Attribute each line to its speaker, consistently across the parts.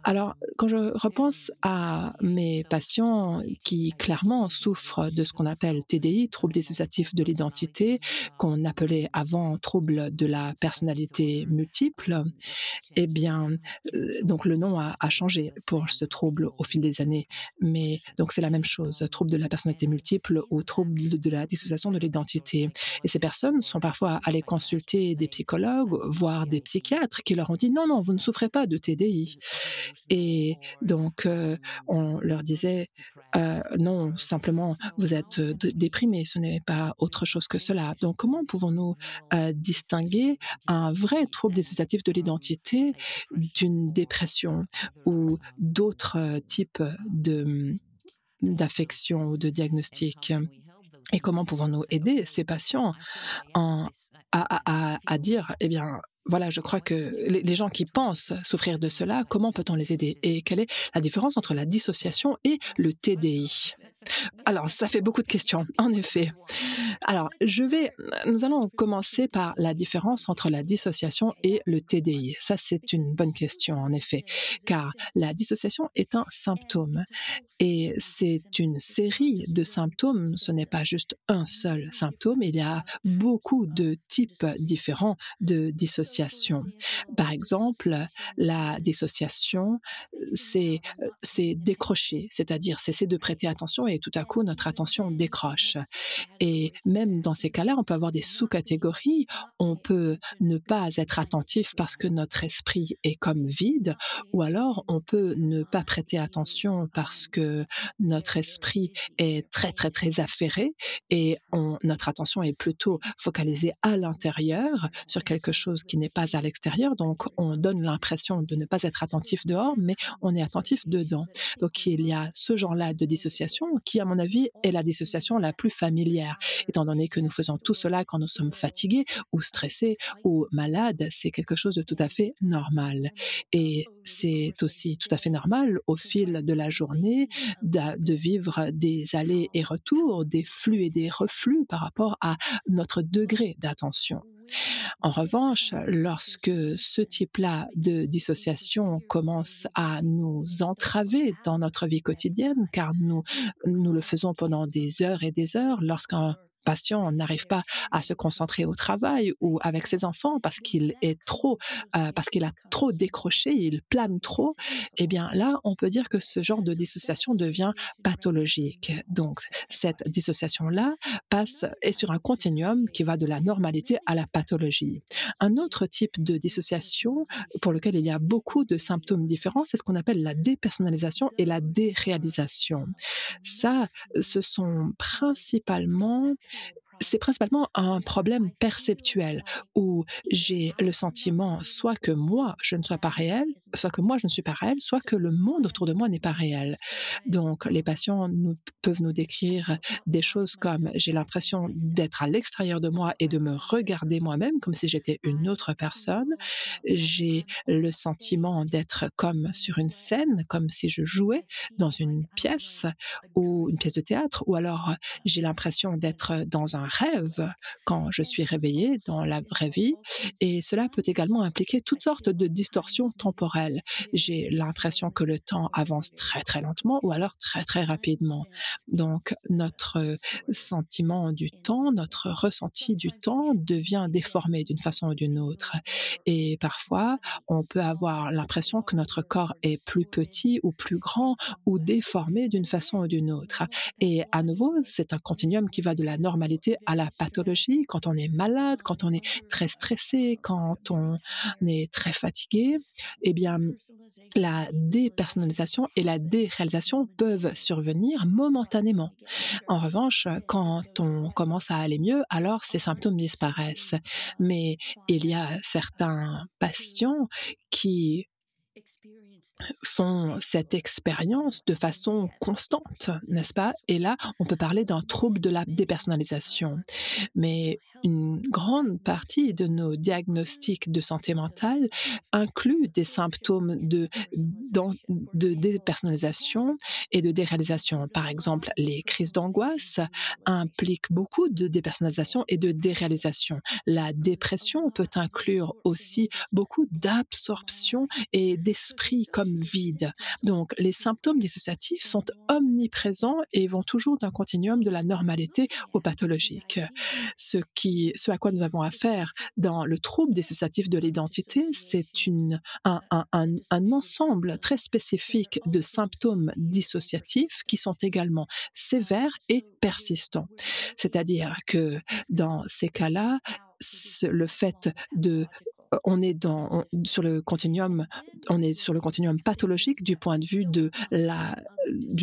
Speaker 1: Alors, quand je repense à mes patients qui clairement souffrent de ce qu'on appelle TDI, trouble dissociatif de l'identité, qu'on appelait avant trouble de la personnalité multiple, eh bien, donc le nom a changé pour ce trouble au fil des années, mais donc c'est la même chose, trouble de la personnalité multiple ou trouble de la dissociation de l'identité. Et ces personnes sont parfois allées consulter des psychologues, voire des psychiatres qui leur ont dit: «Non, non, vous ne souffrez pas de TDI». Et donc, on leur disait: «Non, simplement, vous êtes, déprimé, ce n'est pas autre chose que cela». Donc comment pouvons-nous, distinguer un vrai trouble dissociatif de l'identité d'une dépression ou d'autres, types de, d'affections ou de diagnostics? Et comment pouvons-nous aider ces patients en à dire: «Eh bien, voilà, je crois que les gens qui pensent souffrir de cela, comment peut-on les aider?» Et quelle est la différence entre la dissociation et le TDI? Alors ça fait beaucoup de questions, en effet. Alors, nous allons commencer par la différence entre la dissociation et le TDI. Ça, c'est une bonne question, en effet, car la dissociation est un symptôme et c'est une série de symptômes. Ce n'est pas juste un seul symptôme. Il y a beaucoup de types différents de dissociation. Par exemple, la dissociation, c'est décrocher, c'est-à-dire cesser de prêter attention et tout à coup, notre attention décroche. Et même dans ces cas-là, on peut avoir des sous-catégories. On peut ne pas être attentif parce que notre esprit est comme vide, ou alors on peut ne pas prêter attention parce que notre esprit est très, très, très affairé et notre attention est plutôt focalisée à l'intérieur sur quelque chose qui n'est pas à l'extérieur. Donc, on donne l'impression de ne pas être attentif dehors, mais on est attentif dedans. Donc, il y a ce genre-là de dissociation qui, à mon avis, est la dissociation la plus familière, étant donné que nous faisons tout cela quand nous sommes fatigués ou stressés ou malades. C'est quelque chose de tout à fait normal. Et c'est aussi tout à fait normal au fil de la journée de vivre des allers et retours, des flux et des reflux par rapport à notre degré d'attention. En revanche, lorsque ce type-là de dissociation commence à nous entraver dans notre vie quotidienne, car nous le faisons pendant des heures et des heures, lorsqu'un patient n'arrive pas à se concentrer au travail ou avec ses enfants parce qu'il a trop décroché, il plane trop, eh bien là, on peut dire que ce genre de dissociation devient pathologique. Donc, cette dissociation-là est sur un continuum qui va de la normalité à la pathologie. Un autre type de dissociation pour lequel il y a beaucoup de symptômes différents, c'est ce qu'on appelle la dépersonnalisation et la déréalisation. Ça, ce sont principalement c'est principalement un problème perceptuel où j'ai le sentiment soit que moi, je ne sois pas réel, soit que moi, je ne suis pas réel, soit que le monde autour de moi n'est pas réel. Donc, les patients peuvent nous décrire des choses comme j'ai l'impression d'être à l'extérieur de moi et de me regarder moi-même comme si j'étais une autre personne. J'ai le sentiment d'être comme sur une scène, comme si je jouais dans une pièce ou une pièce de théâtre, ou alors j'ai l'impression d'être dans un rêve quand je suis réveillée dans la vraie vie. Et cela peut également impliquer toutes sortes de distorsions temporelles. J'ai l'impression que le temps avance très très lentement ou alors très très rapidement. Donc notre sentiment du temps, notre ressenti du temps devient déformé d'une façon ou d'une autre. Et parfois, on peut avoir l'impression que notre corps est plus petit ou plus grand ou déformé d'une façon ou d'une autre. Et à nouveau, c'est un continuum qui va de la normalité à la pathologie. Quand on est malade, quand on est très stressé, quand on est très fatigué, eh bien, la dépersonnalisation et la déréalisation peuvent survenir momentanément. En revanche, quand on commence à aller mieux, alors ces symptômes disparaissent. Mais il y a certains patients qui font cette expérience de façon constante, n'est-ce pas? Et là, on peut parler d'un trouble de la dépersonnalisation. Mais une grande partie de nos diagnostics de santé mentale inclut des symptômes de dépersonnalisation et de déréalisation. Par exemple, les crises d'angoisse impliquent beaucoup de dépersonnalisation et de déréalisation. La dépression peut inclure aussi beaucoup d'absorption et d'esprit comme vide. Donc, les symptômes dissociatifs sont omniprésents et vont toujours d'un continuum de la normalité au pathologique. Ce à quoi nous avons affaire dans le trouble dissociatif de l'identité, c'est un ensemble très spécifique de symptômes dissociatifs qui sont également sévères et persistants. C'est-à-dire que dans ces cas-là, le fait de on est on est sur le continuum pathologique du point de vue du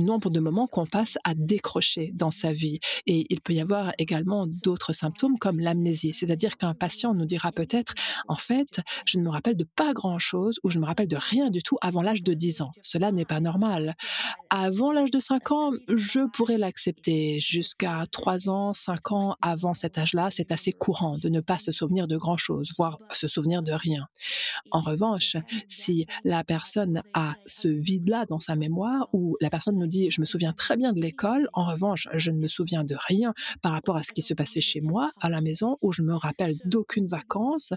Speaker 1: nombre de moments qu'on passe à décrocher dans sa vie. Et il peut y avoir également d'autres symptômes comme l'amnésie, c'est-à-dire qu'un patient nous dira peut-être, en fait, je ne me rappelle de pas grand-chose ou je ne me rappelle de rien du tout avant l'âge de 10 ans. Cela n'est pas normal. Avant l'âge de 5 ans, je pourrais l'accepter. Jusqu'à 3 ans, 5 ans, avant cet âge-là, c'est assez courant de ne pas se souvenir de grand-chose, voire se souvenir de rien. En revanche, si la personne a ce vide-là dans sa mémoire, ou la personne nous dit: «Je me souviens très bien de l'école, en revanche, je ne me souviens de rien par rapport à ce qui se passait chez moi, à la maison, ou je me rappelle d'aucune vacances»,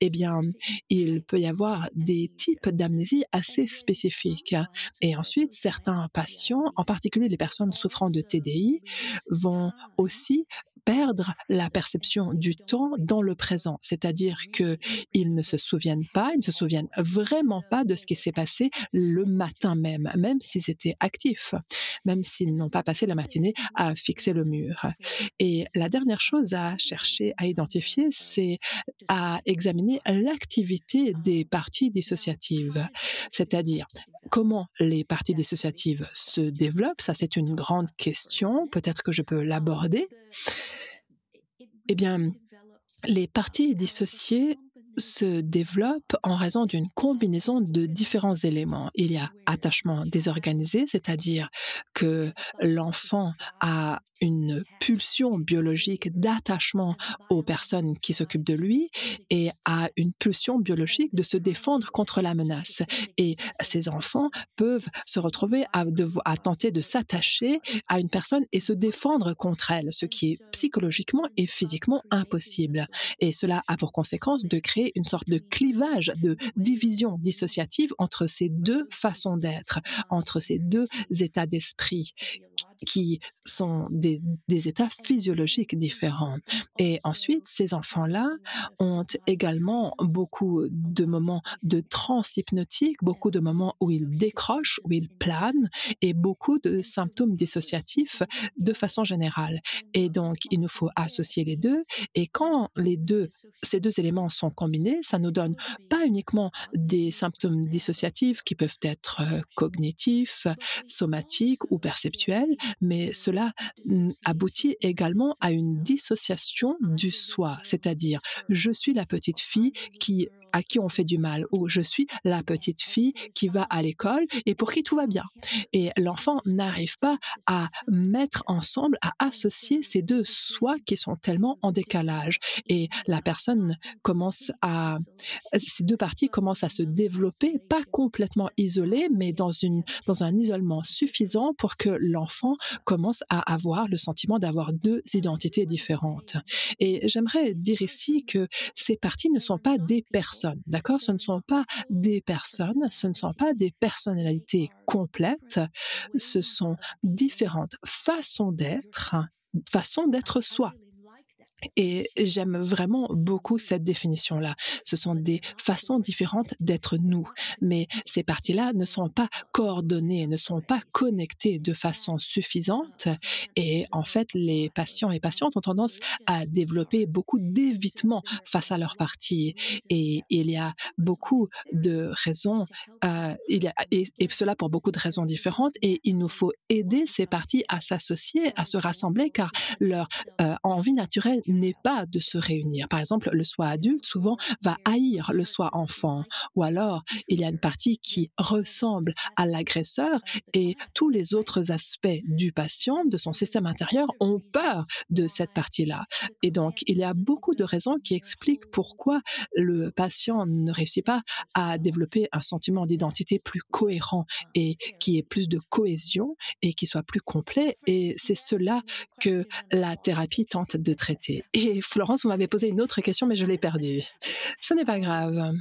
Speaker 1: eh bien, il peut y avoir des types d'amnésie assez spécifiques. Et ensuite, certains patients, en particulier les personnes souffrant de TDI, vont aussi perdre la perception du temps dans le présent. C'est-à-dire qu'ils ne se souviennent pas, ils ne se souviennent vraiment pas de ce qui s'est passé le matin même, même s'ils étaient actifs, même s'ils n'ont pas passé la matinée à fixer le mur. Et la dernière chose à chercher, à identifier, c'est à examiner l'activité des parties dissociatives. C'est-à-dire, comment les parties dissociatives se développent, ça c'est une grande question, peut-être que je peux l'aborder. Eh bien, les parties dissociées se développent en raison d'une combinaison de différents éléments. Il y a attachement désorganisé, c'est-à-dire que l'enfant a une pulsion biologique d'attachement aux personnes qui s'occupent de lui et a une pulsion biologique de se défendre contre la menace. Et ces enfants peuvent se retrouver à tenter de s'attacher à une personne et se défendre contre elle, ce qui est psychologiquement et physiquement impossible. Et cela a pour conséquence de créer une sorte de clivage, de division dissociative entre ces deux façons d'être, entre ces deux états d'esprit qui sont des états physiologiques différents. Et ensuite, ces enfants-là ont également beaucoup de moments de transe hypnotique, beaucoup de moments où ils décrochent, où ils planent, et beaucoup de symptômes dissociatifs de façon générale. Et donc, il nous faut associer les deux. Et quand ces deux éléments sont combinés, ça nous donne pas uniquement des symptômes dissociatifs qui peuvent être cognitifs, somatiques ou perceptuels, mais cela aboutit également à une dissociation du soi, c'est-à-dire je suis la petite fille à qui on fait du mal, ou je suis la petite fille qui va à l'école et pour qui tout va bien. Et l'enfant n'arrive pas à mettre ensemble, à associer ces deux soi qui sont tellement en décalage. Et la personne ces deux parties commencent à se développer, pas complètement isolées, mais dans un isolement suffisant pour que l'enfant commence à avoir le sentiment d'avoir deux identités différentes. Et j'aimerais dire ici que ces parties ne sont pas des personnes, d'accord? Ce ne sont pas des personnes, ce ne sont pas des personnalités complètes, ce sont différentes façons d'être soi. Et j'aime vraiment beaucoup cette définition-là. Ce sont des façons différentes d'être nous, mais ces parties-là ne sont pas coordonnées, ne sont pas connectées de façon suffisante et en fait, les patients et patientes ont tendance à développer beaucoup d'évitement face à leurs parties et il y a beaucoup de raisons, et cela pour beaucoup de raisons différentes et il nous faut aider ces parties à s'associer, à se rassembler car leur envie naturelle n'est pas de se réunir. Par exemple, le soi adulte souvent va haïr le soi enfant, ou alors il y a une partie qui ressemble à l'agresseur et tous les autres aspects du patient, de son système intérieur, ont peur de cette partie-là. Et donc, il y a beaucoup de raisons qui expliquent pourquoi le patient ne réussit pas à développer un sentiment d'identité plus cohérent et qui ait plus de cohésion et qui soit plus complet. Et c'est cela que la thérapie tente de traiter. Et Florence, vous m'avez posé une autre question, mais je l'ai perdue. Ce n'est pas grave.